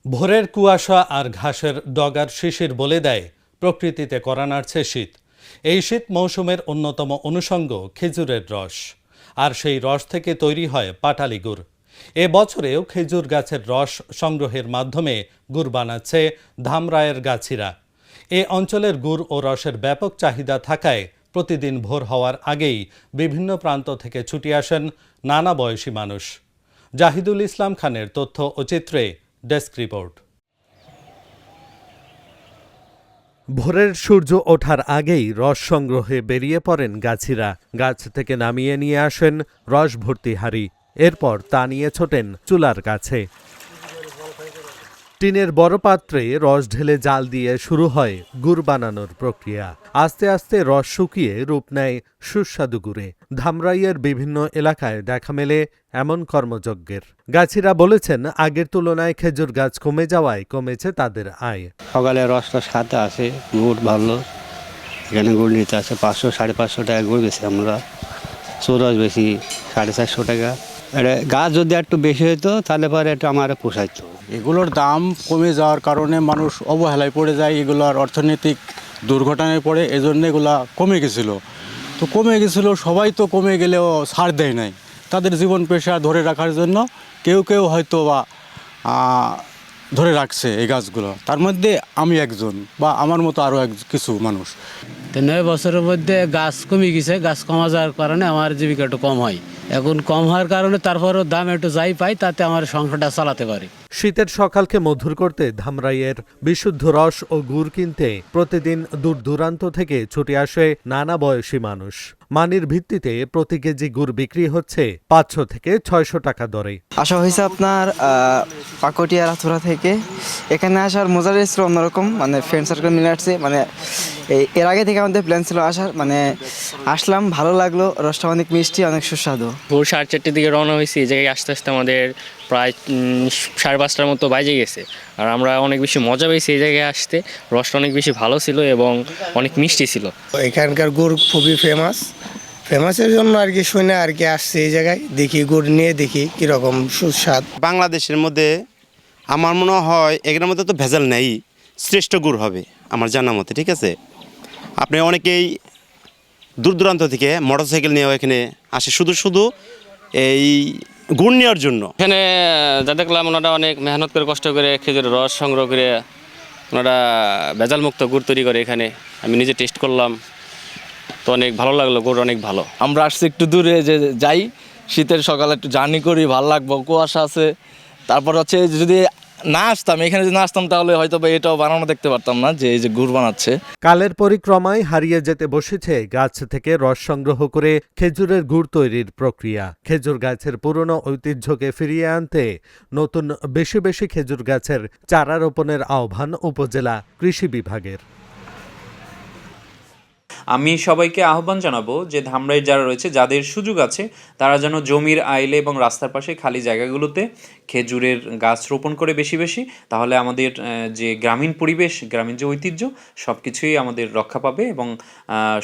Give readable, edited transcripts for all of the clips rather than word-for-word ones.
ভোরের কুয়াশা আর ঘাসের ডগার শিশির বলে দেয় প্রকৃতিতে কড়া নাড়ছে শীত। এই শীত মৌসুমের অন্যতম অনুষঙ্গ খেজুরের রস, আর সেই রস থেকে তৈরি হয় পাটালি গুড়। এ বছরেও খেজুর গাছের রস সংগ্রহের মাধ্যমে গুড় বানাচ্ছে ধামরাইয়ের গাছিরা। এ অঞ্চলের গুড় ও রসের ব্যাপক চাহিদা থাকায় প্রতিদিন ভোর হওয়ার আগেই বিভিন্ন প্রান্ত থেকে ছুটে আসেন নানা বয়সী মানুষ। জাহিদুল ইসলাম খানের তথ্য ও চিত্রে ডেস্ক রিপোর্ট। ভোরের সূর্য ওঠার আগেই রস সংগ্রহে বেরিয়ে পড়েন গাছিরা। গাছ থেকে নামিয়ে নিয়ে আসেন রস ভর্তি হাঁড়ি, এরপর তা নিয়ে ছোটেন চুলার কাছে। টিনের বড় পাত্রে রস ঢেলে জাল দিয়ে শুরু হয় গুড় বানানোর প্রক্রিয়া। আস্তে আস্তে রস শুকিয়ে রূপ নেয় সুস্বাদু গুড়ে। ধামরাইয়ের বিভিন্ন এলাকায় দেখা মেলে এমন কর্মযজ্ঞের। গাছিরা বলেছেন, আগের তুলনায় খেজুর গাছ কমে যাওয়ায় কমেছে তাদের আয়। সকালে রসটা খাতে আসে, গুড় ভালো, এখানে গুড় নিতে আসে 500-550 টাকা গুড় বেশি, আমরা চৌরস বেশি 450 টাকা। গাছ যদি একটু বেশি হতো তাহলে পরে একটু আমার পোষাইতো। এগুলোর দাম কমে যাওয়ার কারণে মানুষ অবহেলায় পড়ে যায়, এগুলোর অর্থনৈতিক দুর্ঘটনায় পড়ে, এজন্য এগুলা কমে গেছিলো। তো কমে গেছিলো, সবাই তো কমে গেলেও ছাড় দেয় নাই। তাদের জীবন পেশা ধরে রাখার জন্য কেউ কেউ হয়তো বা ধরে রাখছে এই গাছগুলো। তার মধ্যে আমি একজন, বা আমার মতো আরও কিছু মানুষ। 9 বছরের মধ্যে গাছ কমে গেছে। গাছ কমা যাওয়ার কারণে আমার জীবিকা একটু কম হয়। এখন কম হওয়ার কারণে তারপরও দাম একটু যাই পাই, তাতে আমার সংসারটা চালাতে পারি। শীতের সকালকে মধুর করতে ধামরাইয়ের বিশুদ্ধ রস ও গুড় কিনতে প্রতিদিন দূর দূরান্ত থেকে ছুটে আসে নানা বয়সী মানুষ। মানের ভিত্তিতে প্রতি কেজি গুড় বিক্রি হচ্ছে 500 থেকে 600 টাকা দরে। আসা হয়েছে আপনার পাকুটিয়া রাথুরা থেকে। এখানে আসার মজার ছিল অন্যরকম, মানে ফ্রেন্ড সার্কেল মিলে আসছে। মানে এর আগে থেকে আমাদের প্ল্যান ছিল আসার, মানে আসলাম, ভালো লাগলো। রসটা অনেক মিষ্টি, অনেক সুস্বাদু। ভোর 4:30 দিকে রওনা হয়েছি। এই জায়গায় আস্তে আস্তে আমাদের প্রায় 5:30টার মতো বাজে গেছে। আর আমরা অনেক বেশি মজা পেয়েছি এই জায়গায় আসতে। রসটা অনেক বেশি ভালো ছিল এবং অনেক মিষ্টি ছিল। এখানকার গুড় খুবই ফেমাসের জন্য আর কি শুনে আর কি আসছে এই জায়গায়। দেখি গুড় নিয়ে দেখি কীরকম সুস্বাদ। বাংলাদেশের মধ্যে আমার মনে হয় এগুলোর মধ্যে তো ভেজাল নেই, শ্রেষ্ঠ গুড় হবে আমার জানা মতে। ঠিক আছে, আপনি অনেকেই দূর দূরান্ত থেকে মোটরসাইকেল নিয়েও এখানে আসে শুধু এই গুড় নেওয়ার জন্য। এখানে যা দেখলাম, ওনারা অনেক মেহনত করে কষ্ট করে খেজুরের রস সংগ্রহ করে ওনারা ভেজাল মুক্ত গুড় তৈরি করে। এখানে আমি নিজে টেস্ট করলাম, তো অনেক ভালো লাগলো, গুড় অনেক ভালো। আমরা আসছি একটু দূরে, যে যাই শীতের সকালে একটু জার্নি করি, ভালো লাগবো, কুয়াশা আছে। তারপর হচ্ছে যদি না আসতাম, এখানে যদি না আসতাম তাহলে হয়তো বা এটাও বানানো দেখতে পারতাম না, যে এই যে গুড় বানাচ্ছে। কালের পরিক্রমায় হারিয়ে যেতে বসেছে গাছ থেকে রস সংগ্রহ করে খেজুরের গুড় তৈরির প্রক্রিয়া। খেজুর গাছের পুরনো ঐতিহ্যকে ফিরিয়ে আনতে নতুন বেশি বেশি খেজুর গাছের চারা রোপণের আহ্বান উপজেলা কৃষি বিভাগের। আমি সবাইকে আহ্বান জানাবো যে ধামরাই যারা রয়েছে, যাদের সুযোগ আছে, তারা যেন জমির আইলে এবং রাস্তার পাশে খালি জায়গাগুলোতে খেজুরের গাছ রোপণ করে বেশি, তাহলে আমাদের যে গ্রামীণ পরিবেশ, গ্রামীণ যে ঐতিহ্য, সব কিছুই আমাদের রক্ষা পাবে এবং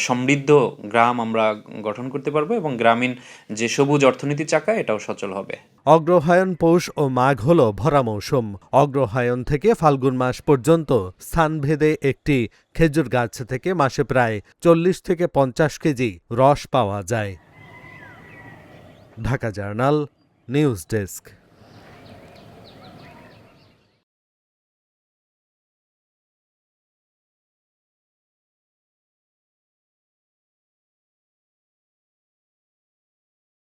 সমৃদ্ধ গ্রাম আমরা গঠন করতে পারবো এবং গ্রামীণ যে সবুজ অর্থনীতির চাকা, এটাও সচল হবে। অগ্রহায়ণ, পৌষ ও মাঘ হল ভরা মৌসুম। অগ্রহায়ণ থেকে ফাল্গুন মাস পর্যন্ত স্থানভেদে একটি খেজুর গাছ থেকে মাসে প্রায় 40 থেকে 50 কেজি রস পাওয়া যায়। Dhaka journal, news desk.